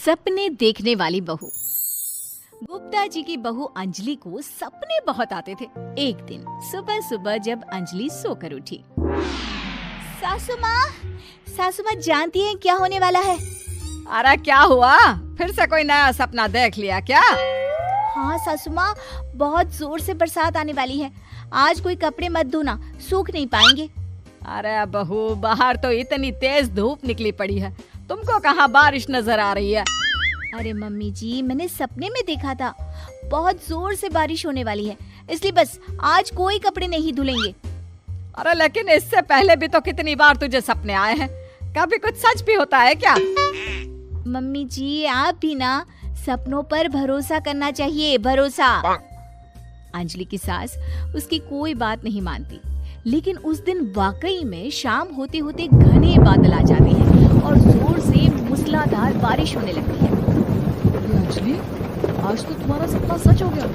सपने देखने वाली बहू। गुप्ता जी की बहू अंजलि को सपने बहुत आते थे। एक दिन सुबह सुबह जब अंजलि सोकर उठी, सासू माँ जानती हैं क्या होने वाला है? अरे क्या हुआ, फिर से कोई नया सपना देख लिया क्या? हाँ सासू माँ, बहुत जोर से बरसात आने वाली है। आज कोई कपड़े मत धोना, सूख नहीं पाएंगे। अरे बहू, बाहर तो इतनी तेज धूप निकली पड़ी है, तुमको कहाँ बारिश नजर आ रही है? अरे मम्मी जी, मैंने सपने में देखा था बहुत जोर से बारिश होने वाली है, इसलिए बस आज कोई कपड़े नहीं धुलेंगे। अरे लेकिन इससे पहले भी तो कितनी बार तुझे सपने आए हैं, कभी कुछ सच भी होता है क्या? मम्मी जी, आप भी ना सपनों पर भरोसा करना चाहिए, भरोसा। अंजलि की सास उसकी कोई बात नहीं मानती, लेकिन उस दिन वाकई में शाम होते होते घने बादल आ जाते हैं और जोर से मूसलाधार बारिश होने लगती है। अंजलि, आज तो तुम्हारा सपना सच हो गया।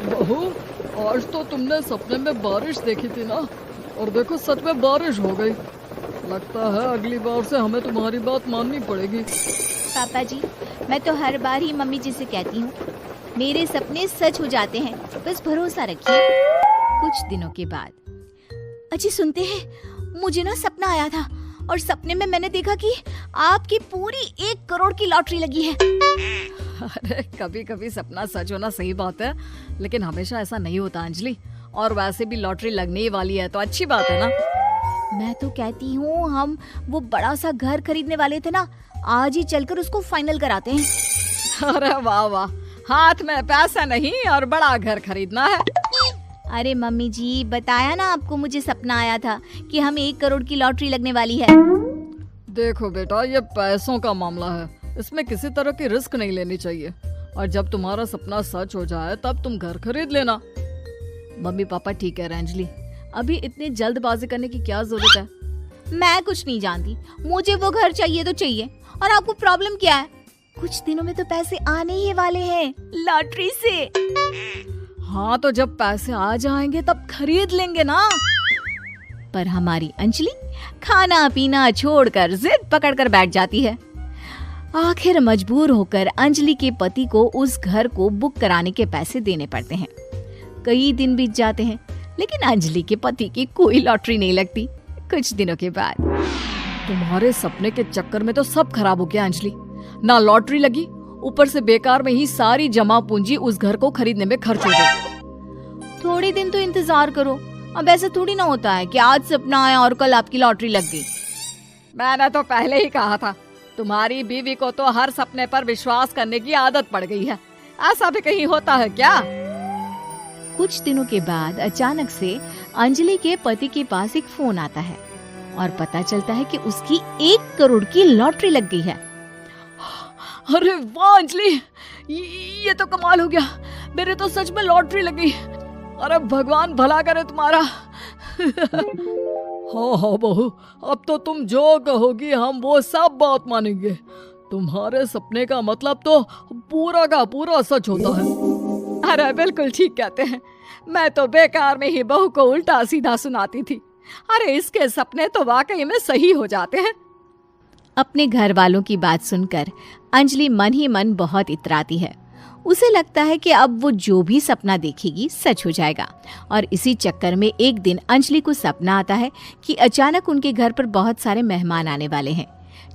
बहू, आज तो तुमने सपने में बारिश देखी थी ना, और देखो सच में बारिश हो गई। लगता है अगली बार से हमें तुम्हारी बात माननी पड़ेगी। पापा जी, मैं तो हर बार ही मम्मी जी से कहती हूँ, मेरे सपने सच हो जाते हैं, बस भरोसा रखिए। कुछ दिनों के बाद, अजी सुनते हैं, मुझे ना सपना आया था और सपने में मैंने देखा कि आपकी पूरी 1 करोड़ की लॉटरी लगी है। अरे कभी कभी सपना सच होना सही बात है, लेकिन हमेशा ऐसा नहीं होता अंजलि। और वैसे भी लॉटरी लगने ही वाली है तो अच्छी बात है ना। मैं तो कहती हूँ, हम वो बड़ा सा घर खरीदने वाले थे ना, आज ही चलकर उसको फाइनल कराते हैं। अरे वाह वाह, हाथ में पैसा नहीं और बड़ा घर खरीदना है। अरे मम्मी जी, बताया ना आपको, मुझे सपना आया था कि हमें 1 करोड़ की लॉटरी लगने वाली है। देखो बेटा, ये पैसों का मामला है, इसमें किसी तरह की रिस्क नहीं लेनी चाहिए। और जब तुम्हारा सपना सच हो जाए तब तुम घर खरीद लेना। मम्मी पापा ठीक है अंजलि, अभी इतनी जल्दबाजी करने की क्या जरूरत है? मैं कुछ नहीं जानती, मुझे वो घर चाहिए तो चाहिए। और आपको प्रॉब्लम क्या है? कुछ दिनों में तो पैसे आने ही वाले हैं लॉटरी से। हाँ तो जब पैसे आ जाएंगे तब खरीद लेंगे ना। पर हमारी अंजलि खाना पीना छोड़कर जिद पकड़कर बैठ जाती है। आखिर मजबूर होकर अंजलि के पति को उस घर को बुक कराने के पैसे देने पड़ते हैं। कई दिन बीत जाते हैं, लेकिन अंजलि के पति की कोई लॉटरी नहीं लगती। कुछ दिनों के बाद, तुम्हारे सपने के चक्कर में तो सब खराब हो गया अंजलि। ना लॉटरी लगी, ऊपर से बेकार में ही सारी जमा पूंजी उस घर को खरीदने में खर्च हो गई। थोड़े दिन तो इंतजार करो, अब ऐसा थोड़ी ना होता है कि आज सपना आया और कल आपकी लॉटरी लग गई। मैंने तो पहले ही कहा था, तुम्हारी बीवी को तो हर सपने पर विश्वास करने की आदत पड़ गई है। ऐसा भी कहीं होता है क्या? कुछ दिनों के बाद अचानक से अंजलि के पति के पास एक फोन आता है और पता चलता है कि उसकी 1 करोड़ की लॉटरी लग गई है। अरे वाह अंजलि, ये तो कमाल हो गया, मेरे तो सच में लॉटरी लगी। अरे भगवान भला करे तुम्हारा। हाँ हाँ बहू, अब तो तुम जो कहोगी हम वो सब बात मानेंगे। तुम्हारे सपने का मतलब तो पूरा का पूरा सच होता है। अरे बिल्कुल ठीक कहते हैं, मैं तो बेकार में ही बहू को उल्टा सीधा सुनाती थी। अरे इसके सपने तो वाकई में सही हो जाते हैं। अपने घर वालों की बात सुनकर अंजलि मन ही मन बहुत इतराती है। उसे लगता है कि अब वो जो भी सपना देखेगी सच हो जाएगा। और इसी चक्कर में एक दिन अंजलि को सपना आता है कि अचानक उनके घर पर बहुत सारे मेहमान आने वाले हैं।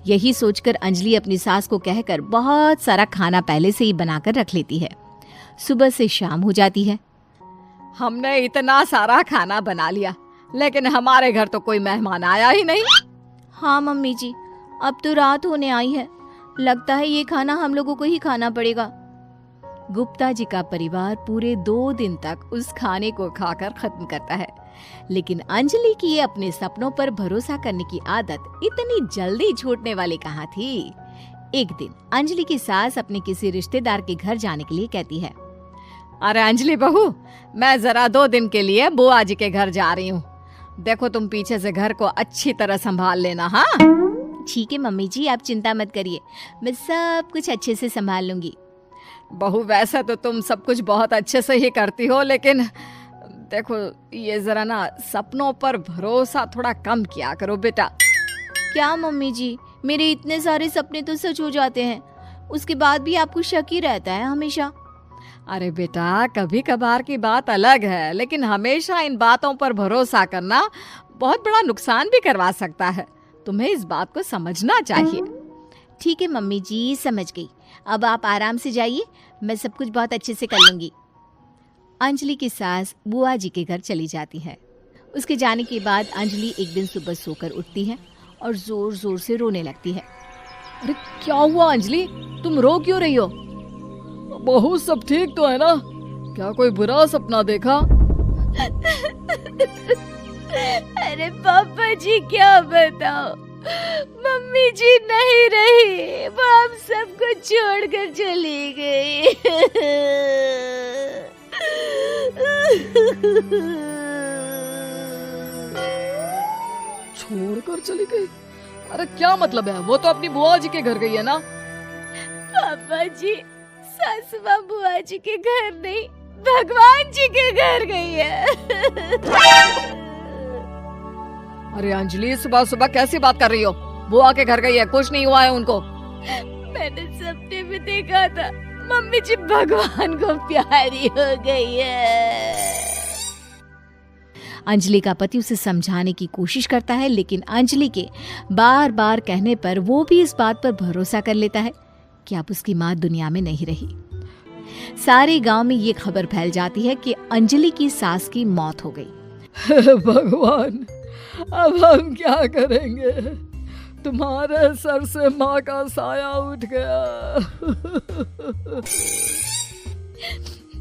यही सोचकर अंजलि अपनी सास को कहकर बहुत सारा खाना पहले से ही बनाकर रख लेती है। सुबह से शाम हो जाती है। हमने इतना सारा खाना बना लिया, लेकिन हमारे घर तो कोई मेहमान आया ही नहीं। हाँ मम्मी जी, अब तो रात होने आई है, लगता है ये खाना हम लोगों को ही खाना पड़ेगा। गुप्ता जी का परिवार पूरे 2 दिन तक उस खाने को खाकर खत्म करता है, लेकिन अंजलि की अपने सपनों पर भरोसा करने की आदत इतनी जल्दी छूटने वाली कहाँ थी। एक दिन अंजलि की सास अपने किसी रिश्तेदार के घर जाने के लिए कहती है, अरे अंजलि बहू, मैं जरा 2 दिन के लिए बुआ जी के घर जा रही हूँ। देखो तुम पीछे से घर को अच्छी तरह संभाल लेना। हाँ ठीक है मम्मी जी, आप चिंता मत करिए, मैं सब कुछ अच्छे से संभाल लूंगी। बहू, वैसे तो तुम सब कुछ बहुत अच्छे से ही करती हो, लेकिन देखो ये जरा ना सपनों पर भरोसा थोड़ा कम किया करो बेटा। क्या मम्मी जी, मेरे इतने सारे सपने तो सच हो जाते हैं, उसके बाद भी आपको शक ही रहता है हमेशा। अरे बेटा, कभी कभार की बात अलग है, लेकिन हमेशा इन बातों पर भरोसा करना बहुत बड़ा नुकसान भी करवा सकता है। तुम्हें इस बात को समझना चाहिए। ठीक है मम्मी जी, समझ गई। अब आप आराम से जाइए, मैं सब कुछ बहुत अच्छे से कर लूंगी। अंजलि की सास बुआ जी के घर चली जाती है। उसके जाने के बाद अंजलि एक दिन सुबह सोकर उठती है और जोर जोर से रोने लगती है। अरे क्या हुआ अंजलि, तुम रो क्यों रही हो? बहू सब ठीक तो है ना? क्या कोई बुरा सपना देखा? अरे पापा जी क्या बताओ, मम्मी जी नहीं रही, वो हम सबको छोड़कर चली गई। छोड़कर चली गई? अरे क्या मतलब है? वो तो अपनी बुआ जी के घर गई है ना? पापा जी, सासू माँ बुआ जी के घर नहीं, भगवान जी के घर गई है। अरे अंजलि, सुबह सुबह कैसी बात कर रही हो? बुआ के घर गई है, कुछ नहीं हुआ है उनको। मैंने सपने में देखा था, मम्मी जी भगवान को प्यारी हो गई है। अंजलि का पति उसे समझाने की कोशिश करता है, लेकिन अंजलि के बार बार कहने पर वो भी इस बात पर भरोसा कर लेता है कि अब उसकी माँ दुनिया में नहीं रही। सारे गांव में ये खबर फैल जाती है कि अंजलि की सास की मौत हो गई। भगवान, अब हम क्या करेंगे? तुम्हारे सर से माँ का साया उठ गया।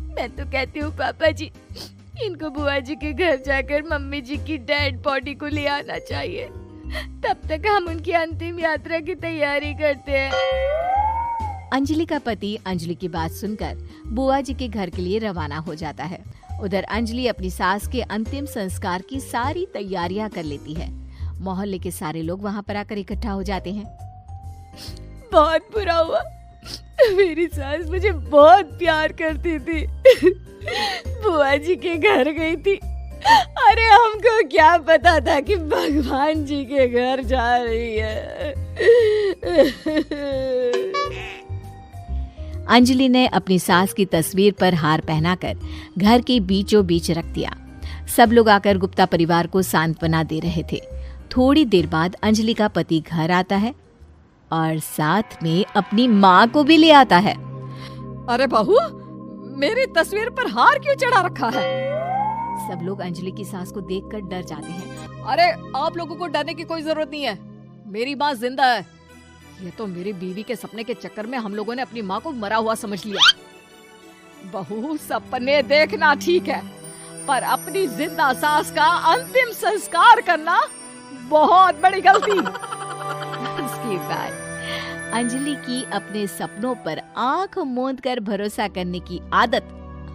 मैं तो कहती हूँ पापा जी, इनको बुआ जी के घर जाकर मम्मी जी की डेड बॉडी को ले आना चाहिए, तब तक हम उनकी अंतिम यात्रा की तैयारी करते हैं। अंजलि का पति अंजलि की बात सुनकर बुआ जी के घर के लिए रवाना हो जाता है। उधर अंजलि अपनी सास के अंतिम संस्कार की सारी तैयारियां कर लेती है। मोहल्ले के सारे लोग वहां पर आकर इकट्ठा हो जाते हैं। बहुत बुरा हुआ, मेरी सास मुझे बहुत प्यार करती थी, बुआ जी के घर गई थी। अरे हमको क्या पता था कि भगवान जी के घर जा रही है। अंजलि ने अपनी सास की तस्वीर पर हार पहनाकर घर के बीचों बीच रख दिया। सब लोग आकर गुप्ता परिवार को सांत्वना दे रहे थे। थोड़ी देर बाद अंजलि का पति घर आता है और साथ में अपनी माँ को भी ले आता है। अरे बहू, मेरी तस्वीर पर हार क्यों चढ़ा रखा है? सब लोग अंजलि की सास को देखकर डर जाते हैं। अरे आप लोगों को डरने की कोई जरूरत नहीं है, मेरी माँ जिंदा है। ये तो मेरी बीवी के सपने के चक्कर में हम लोगों ने अपनी माँ को मरा हुआ समझ लिया। बहू, सपने देखना ठीक है, पर अपनी जिंदा सास का अंतिम संस्कार करना बहुत बड़ी गलती। उसके बाद अंजलि की अपने सपनों पर आंख मूंद कर भरोसा करने की आदत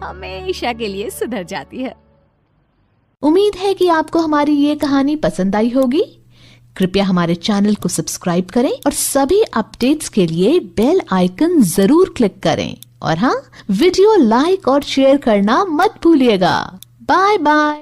हमेशा के लिए सुधर जाती है। उम्मीद है कि आपको हमारी ये कहानी पसंद आई होगी। कृपया हमारे चैनल को सब्सक्राइब करें और सभी अपडेट्स के लिए बेल आइकन जरूर क्लिक करें। और हाँ, वीडियो लाइक और शेयर करना मत भूलिएगा। Bye bye.